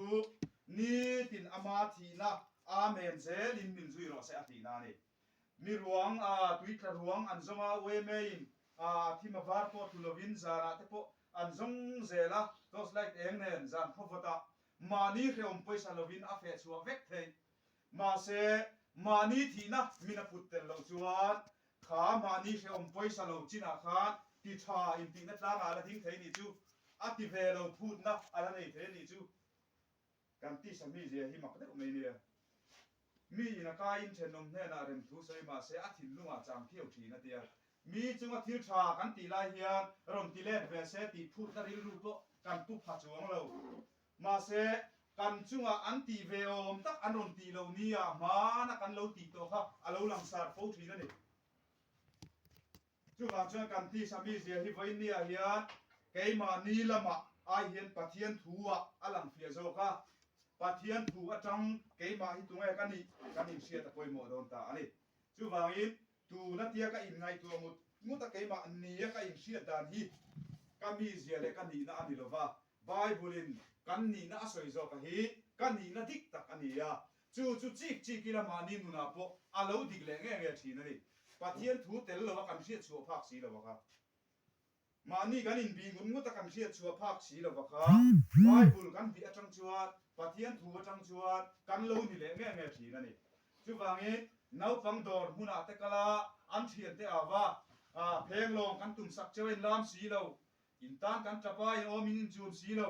ni tin ama thina amen zelin min zui ro se atina ni mi ruang twitter ruang an zonga we main thima var po tulovin zara te po an zong zela those like eng nen zan phobota mani hreom poisa lovin a fe chuwa vek thei ma se mani thina mina putel lo chuan kha mani hreom poisa lo china kha ti tha in ti na tla ala thing thei ni chu ati ve lo phut na ala nei thei ni chu kan ti sami je hi mak de mai ni mi na ka in thenom hne na rem thu sei ma se a thin lunga chang phiau thi na tia mi chunga thil tha kan ti lai hian rom ti let ve se ti phut na ril ru po kan tu pha chuang lo ma se kan chunga an ti ve om tak an ron ti lo ni a ma na kan lo ti to kha a lo lang sar fo thi na ni chu wang chuan kan ti sami je hi voi ni a hian keima ni lama ai hian pathian thuwa alang fia zo kha pathian thu atang keima hi tunga kan in sia ta poimo don ta ani chu wangin tu na tia ka in ngai tu muta keima ni ka in sia dan hi kami zia le kan ni na ani lova bible in kan ni na asoi zo ka hi kan ni na dik tak ani ya chu chi kila mani nu na po alo dik le nge thi na ni pathian thu tel lo kan sia chu phak si lo ka mani kan in bi ngun muta kan sia chu phak si lo ka bible kan bi atang chuan pathian thu atang chuan kan lo ni le nge thi na ni chu wangin nau pang dor huna te kala an thian te awa pheng long kan tum sak chewen lam si lo in tan kan chapai o min chum si lo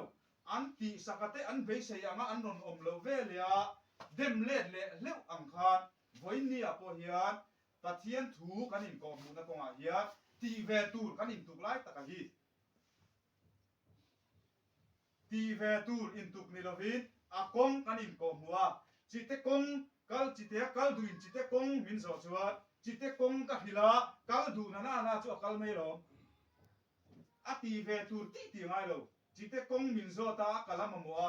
an ti sakate an be sei anga an non om lo ve le a dem let le leu ang khan voini a po hian pathian thu kan in ko mu na ko nga hian ti ve tur kan in tuk lai taka hi ti ve tur in tuk ni lovin a kong kan in ko muwa chite kong kal chite kal duin chite kong min zo chuan chite kong ka hila kal du na chu kal mai lo a ti ve tur ti ngai lo chite kong min zo ta kalam moa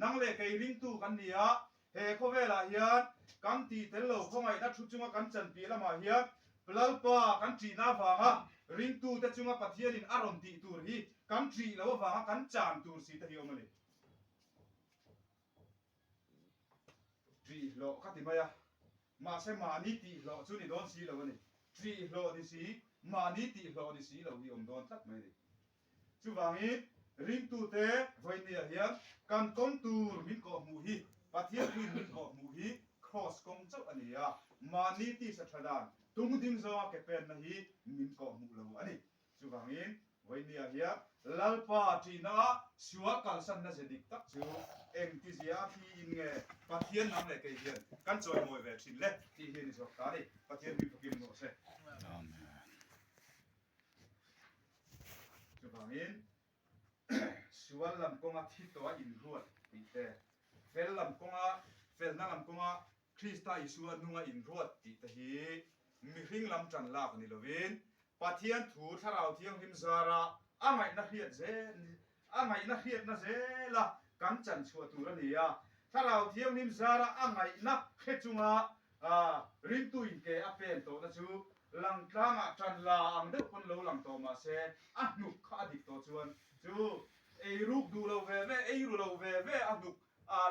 nang le kai ring tu kan nia he kho vela hian kan ti tel lo khongai na thu chunga kan chan pi lama hian plalpa kan ti na wanga ring tu te chunga pathian in aron ti tur hi kan ti lo wanga kan chan tur si ta hiom ani tri lo khati maya ma se ma ni ti lo chu ni don si lo ani tri lo ni si ma ni ti lo ni si lo hi om don tak mai ni chu wangi ring tu te voini a hian kan kong tur min ko mu hi pathian tu min ko mu hi cross kong chau ani ya ma ni ti sa thadan tung ding zo ke pen na hi min ko mu lo ani chu wangi voini a hian lalpa tina siwa kal san na zedik tak chu eng ti zia thi in nge pathian nam le ke hian kan choi moi ve thin le ti hi ni so ta ni pathian bi phakim no se Amen. จุบังอินส่วนลำกงอาทิตย์ตัวอินรวดติเตเฟลลำกงอาเฟลนั่งลำกงอาคริสต์อิสุวนุ่งอินรวดติเตฮีมีหิงลำจันลากนิลวินปะเทียนถูถ้าเราเที่ยงหิมซาระอ่างไงนักเรียนเซอ่างไงนักเรียนนะเซละกันจันชัวตัวนี้อ่ะถ้าเราเที่ยงหิมซาระอ่างไงนักเฮจุงอ่าริมตุยเกอเป็นตัวนะจูหลังกลางจันลาอังเด็กคนเราหลังโตมาเซอ่ะหนุกข้าดิกตัวชวนจูไอ้ลูกดูเราเว่ไอ้รู้เราเว่อ่ะหนุก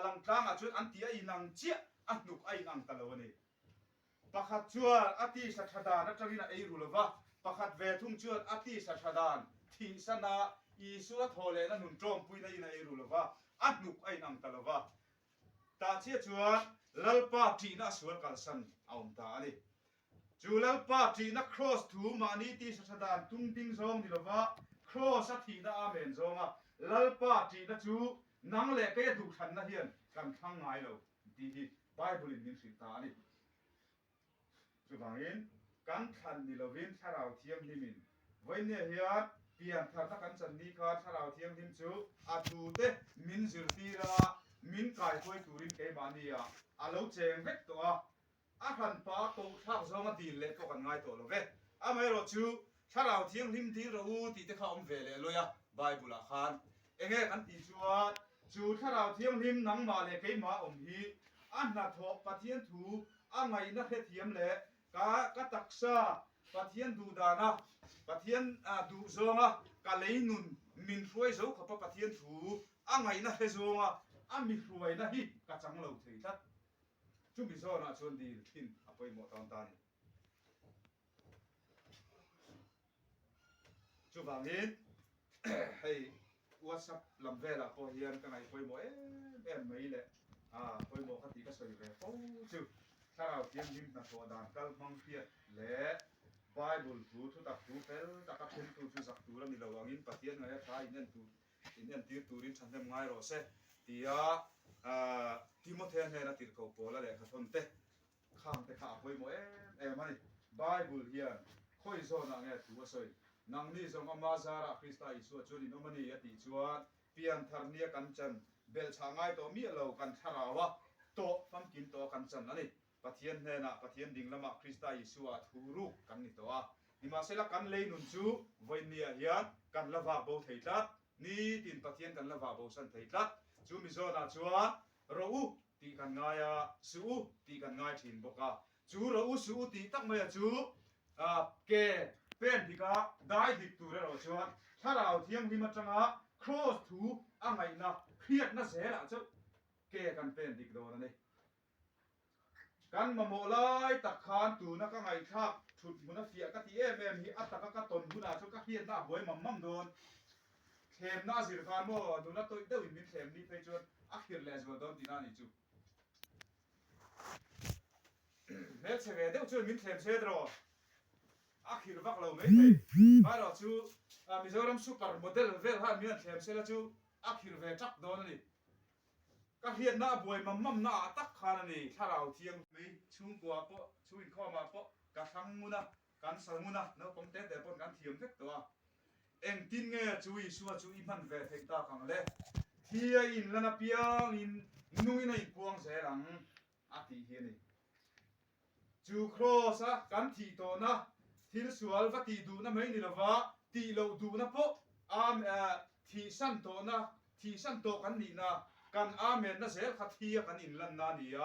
หลังกลางชวนอันที่ไอ้นังเจี๊ยอ่ะหนุกไอ้นังตะลวันนี้ปะขัดชวนอติสัชดานักจังวินะไอ้รู้ละวะปะขัดเวทุ่งชวนอติสัชดานที่สนาอีสุวะโทเลนะหนุนจอมปุยนะไอ้รู้ละวะอ่ะหนุกไอ้นังตะละวะตาเชี่ยชวนลัลปาทีน่าสวนกันสันเอาตานี่จูลัลปาทีน่า cross ถูมานี่ที่สัชดานตุ้งติ้งซองนี่ละวะ cross สักทีน่าอาเมนซองอ่ะลัลปาทีน่าจูนังเล็กดูทันนะเฮียนกันทั้งไงเราดีที่ไบเบิลมินสิตานี่จุบังอินกันทันนี่เราวินถ้าเราเทียมหิมินวันนี้เฮียเปลี่ยนทันถ้ากันสันนิการถ้าเราเทียมหิมจูอาดูเตมินสิลตีระมินกายคุยตูรินเกบานีอ่ะอาลูเจงเวกตัวอาคันปาโตทักซองดีเล็กก็กันง่ายตัวเราเวอาไม่รู้จูถ้าเราเทียมหิมที่เราตีเตข้าวอมเวเลยเลยอ่ะไบเบิลอาคารเองกันตีชัวจูถ้าเราเทียมหิมนังมาเลยเกมาอมฮีอันนัทอกปะเทียนถูอันไงนักเทียมเลยกะตักษาปะเทียนดูดานะปะเทียนดูซองอ่ะกะเลยนุนมินช่วยโซ่ขับปะเทียนถูอันไงนักเฮซองอ่ะอันมีช่วยนะฮิกะจังเราถือทัดจุ่มบิโซนะชวนดีทิ้งเอาไปหมดตอนตานี่จุ่มบางทีให้วอทซับลำเวลาพอเฮียนกันไงไปหมดไม่เลยไปหมดกันตีก็สวยเลยโอ้จุ่มถ้าเราเทียมหิมนะตัวดานกัลมังเพียและไบเบิลทูทุตักทูเฟลตักกับเห็นทูสักทูแล้วมีระวังอินปะเทียนไงท้ายอินเดียนทูอินเดียนตีตูรินฉันเต็มง่ายรอเซ่ที่ที่มดเทียนเนี่ยนะติดเขาโปแล้วแหละขัดทนเตะข้ามเตะขาไปหมดมันไบเบิลเฮียนค่อยโซนังเนี่ยถือว่าสวยนังนี่ส่งอามาซาระคริสต์อิสุชวนอินโนมันนี่ยติชวนเปียนทาร์เนียกันจันเบลชางไงตัวมีเรากันทาราวะโตฟังกินตัวกันจันนั่นนี่ปะเทียนเนี่ยนะปะเทียนดิ่งละมาคริสต์อิสุทูรุกันนี่ตัวนี่มาเสละกันเลยนุนจูวันนี้เฮียนกันละว่าโบเทิดนี่ตินปะเทียนกันละว่าโบสันเทิดจูมิโซนาชัวรู้ตีกันง่ายสู้ตีกันง่ายทิ้งบอกว่าจูรู้สู้ตีตั้งไม่จูเกเป็นที่ก็ได้ดิบตัวเราชัวถ้าเราเที่ยงที่มาจังอ่ะ cross ถูอ่ะไงนะเครียดนะเสียละเจ้าเกกันเป็นดิบโดนนี่กันมาโมไลตักขานตูนะก็ไงทักชุดมุนเฟียก็ที่มีอัตตะก็ตนมุนาชุดก็เครียดหน้าหวยมั่มโดนเข็มหน้าสิริคานโมดูนะตัวเดียวมีเข็มนี่ไปจนอักเขียนเลสว่าโดนที่นั่นนี่จูเมื่อเช้าเดี๋ยวจนมีเข็มเสียดรออักเขียนวักเราไม่ได้มาเราจูมิโซรัมซูเปอร์โมเดลเวลฮะมีเข็มเสียแล้วจูอักเขียนเวจักโดนนี่ก็เขียนหน้าบวยมั่มหน้าตักขานนี่ถ้าเราเที่ยงไม่ชุ่มกว่าปะชุ่มข้อมาปะกระชังมุนะการสมุนะเนาะผมเต้นแต่ปนการเทียมเล็กตัวเอ็งตินเงี้ยช่วยชัวช่วยมันเวทตาขังเลยที่อินแล้วนะเปียงอินนุ่ยในพวงเสลังอาทิเฮนี่จูโครสะกันทีโตนะที่สวลวัตีดูนะไม่นี่ละวะตีเราดูนะพวที่สั้นโตนะที่สั้นโตกันนี่นะกันอาเมนนะเสกขัดเทียกันอินลันนานี่ย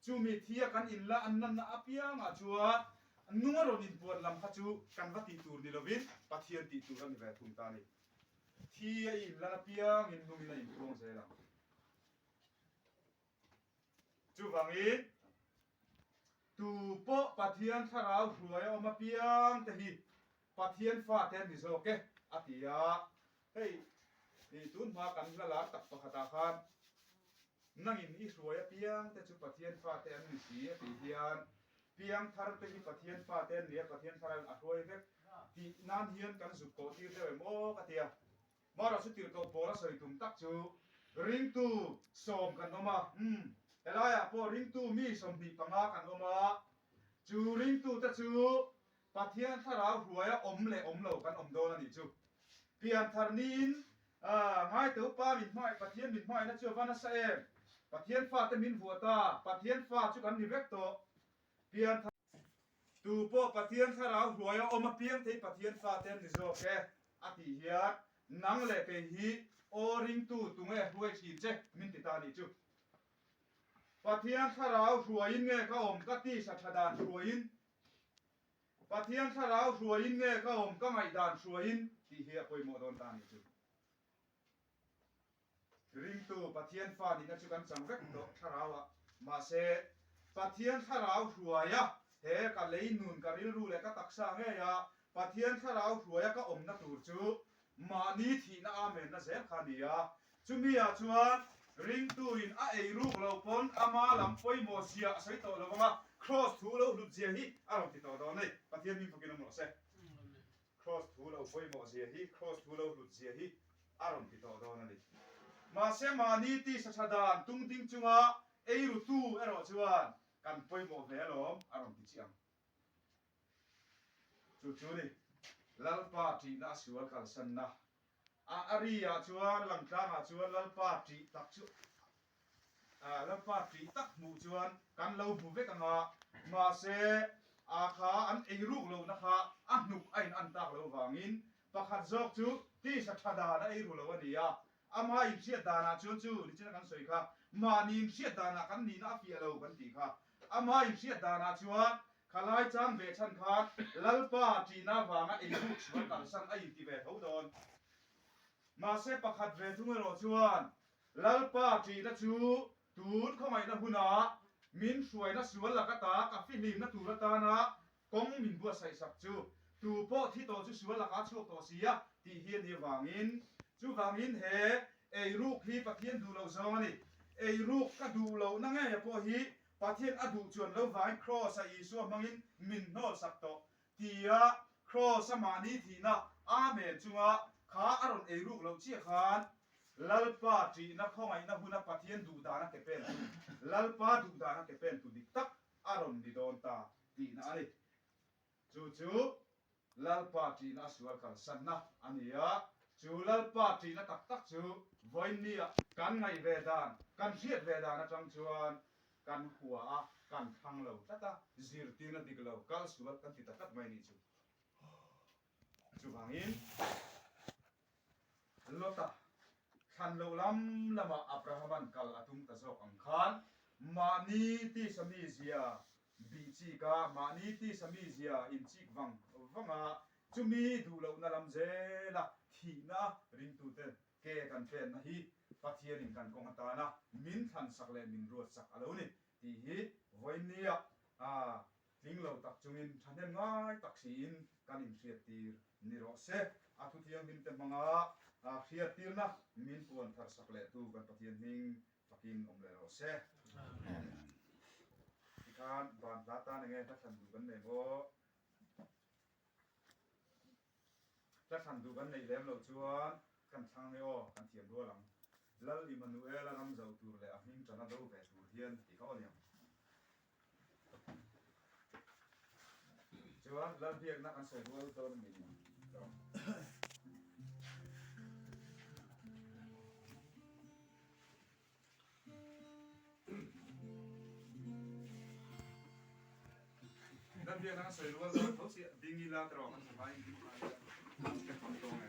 จูมีเทียกันอินละอันนั้นนะอาเปียงอาชัวนัวโรนินปวดลำพัจูกันวัตีตูนี่ละวินปัทเทียนตีตูกันนี่แบบทุ่งตานี่ที่อินละนะเปียงอินนุ่มในอินพวงเสลังจูฟังอีตูโปปัทเทียนถ้าเรารวยออกมาเปียงแต่ฮีปัทเทียนฟ้าแทนดิโซเกอาทิยาเฮ้ยนี่ตุนมากันละลาตักปะขตาคันนั่งอินอีรวยเปียงแต่จูปัทเทียนฟ้าแทนดิสีปีเทียนเปียงทาร์เตฮีปัทเทียนฟ้าแทนเนี่ยปัทเทียนฟ้าอัดรวยเวกที่นั่นเฮียนกันสุกโกตีเรื่องโม่กติยามาเราสุดที่เราโปรละสวยตุ่มตักจูริงตูส่งกันออกมาแต่ละอย่างพอริงตูมีสมบีปังอากันออกมาจูริงตูแต่จูปะเทียนถ้าเรารวยอมเล่อมเหลากันอมโดนนี่จู เปลี่ยนทารนินง่ายตัวป้ามินห้อยปะเทียนมินห้อยนะเจ้าวันนั้นเองปะเทียนฟ้าเตมินหัวตาปะเทียนฟ้าจุกันนิเวกโตเปลี่ยนตูโปปะเทียนข้าเราหัวเอามาเพียงที่ปะเทียนฟ้าเต็มดิโซเคอาทิเฮียนังเล่เปฮีโอริงตูตุงเอหัวชีเจมินติตานิจูปะเทียนข้าเราหัวอินเงข้าอมกัตีสัชดานหัวอินปะเทียนข้าเราหัวอินเงข้าอมก็ไม่ดานหัวอินที่เฮียคอยโมดอนตานิจูริงตูปะเทียนฟ้านี่นะจุกันจังเวกโตข้าเราอะมาเซปะเทียนข้าเราหัวยะเฮกะเลยนุนกะริลรูเลกะตักษาเงยะปะเทียนข้าเราหัวยะก็อมนะตูจูมานี้ทีน่าอาเมนนะเซฟขานียะจุมีอาจวนริงตูอินอาเอรูกเราปนอามาลำปอยโมเซียใส่ตัวเราว่า cross ทูเราลุดเจียฮีอารมณ์ติดต่อตอนนี้ปะเทียนมีพวกกินน้ำหมดเซ cross ทูเราปอยโมเซียฮี cross ทูเราลุดเจียฮีอารมณ์ติดต่อตอนนี้มาเซมานี้ที่สัชดานตุงติงจุงะเอรูตูเอรอจวนกันปอยโมเวลอมอารมณ์ติดเจียงจู่ๆนี่ลัลปาตีน่าสวยกันสันนะอารีอาจวนหลังตาอาจวนลัลปาตีตักจุลัลปาตีตักหมู่จวนกันเราบุเวกันมาเซอาขาอันเอรูกเรานะคะอันนุกไอ้อันตักเราวางินประคัดจอกจูที่สัชดานะเอรูเราวันนี้อามาอินเชียดานาจวนจูนี่เจ้ากันสวยค่ะมานิมเชียดานากันนี่น่าเฟียเรากันตีค่ะอามาอินเชียดานาจวนขลายจังเวชันขาดลัลปาจีน่าวางเอรูกชวนกันสังไอติเวทเอาดอนมาเซประคัดเวทุงเราจวนลัลปาจีน่าจูตูดเข้ามาในหุ่นมินสวยนะสวนละกตากับฟิลิมนะตูรตานะกงมินบัวใส่สับจูตูโปที่โตจูสวนละกาชวกโตเสียที่เฮียนเฮียวางอินจูวางอินเฮเอรูกฮีปะเทียนดูเราจอนี่เอรูกก็ดูเรานั่งไงพอฮีปะเทียนอดูจวนเราวางครอสอีสัวมังอินมินโนสักโตที่ครอสมานีทีนะอาเมนจุงะขาอารมณ์เอรูกเราเชี่ยขานลัลปาจีนักข้องไอ้นักหุ่นปะเทียนดูดานะเก็บเป็นลัลปาดูดานะเก็บเป็นตุดิตักอารมณ์ดิโดนตาตีนะอะไรจู่ๆลัลปาจีนักสวดกันสันนะอันนี้จู่ลัลปาจีนักตักจู่วันนี้กันไงเวดานกันเสียดเวดานะจังชวนกันหัวกันทังเราตาจิรตีนะดิกเรากัลสวดกันติดตักไม่นี่จู่บางอินลอตาขันโลลัมละมาอับราฮัมันกัลอาตุงตะโซกังขานมานีที่สมีเซียบีจีกามานีที่สมีเซียอินจิกวังจุมีดูเรานาลัมเจละทีนะริงตูเตเกกันเฟนนะฮีปัทเทียนิกันกงตานะมินทันสักเลมินรัวสักอะไรนี่ที่ฮีวันนี้ลิงเราตักจุงินทันเนง่ายตักสีอินกันอินเสียตีนิโรเซอาทุที่ยังมินเต็มมังเสียตีนะมินปวนทัสักเลตูกันปัทเทียนิงปักินอมเลโรเซที่การบานลาตาเนี่ยถ้าทันดูกันเนี่ยก็ถ้าทันดูกันในเล่มเราชวนกันทางเนี่ยกันเทียมด้วยหลังแล้วอิมานูเอลแล้วนำเจ้าตัวเลยหิมจะน่าดูแบบตัวเทียนที่เขาเนี่ยชวนแล้วเพียงนักการเสพว่าตัวนี้นั่นเพียงนักเสพว่าเขาเสียดิ้งกีฬาตรอกมันสบายดีมากจะทำตรงไง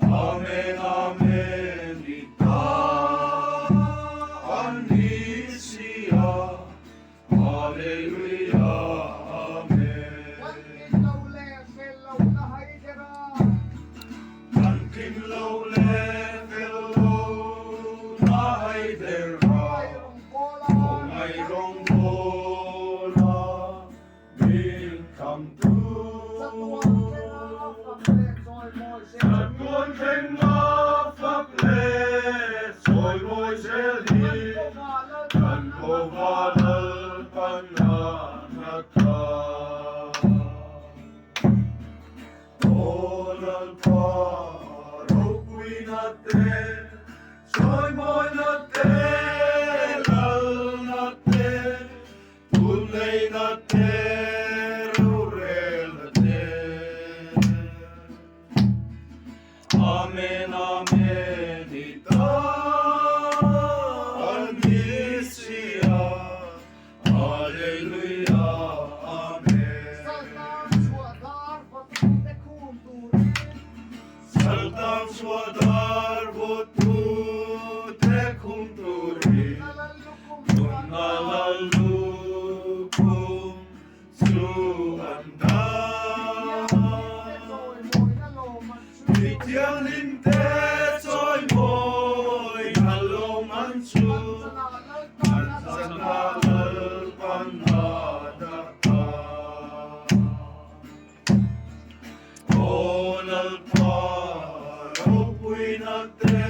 Amen, amen, ita anisia, hallelujah, amen. Kantin lâu lê fellow na hay dera, kung ay rong bola, bin come to. Thật muốn khen ngõ pháp lệ, rồi môi sẽ đi. Cần cô va đơn văn hạ ngạc ca. Ô lần phá rô quy nà tê, rồi môi nà tê, lal nà tê, tuôn lây nà tê, rô rê nà tê. Amen, amen, ita anisia, hallelujah, amen. Saltam swadar votu te kunturi, tunalalukum suanda. Tiang linh tế trôi môi hello manchu Anjana lal panada O lal pa ro puinate